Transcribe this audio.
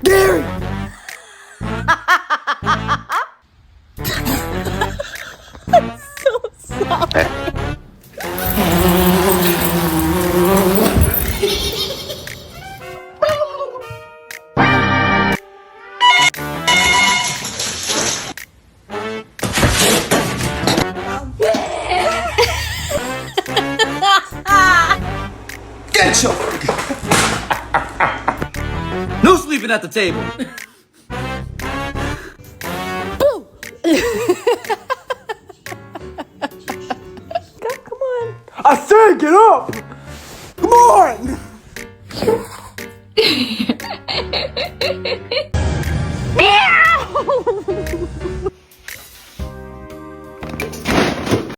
Gary! Get your... No sleeping at the table. Come on. I said get up! Come on!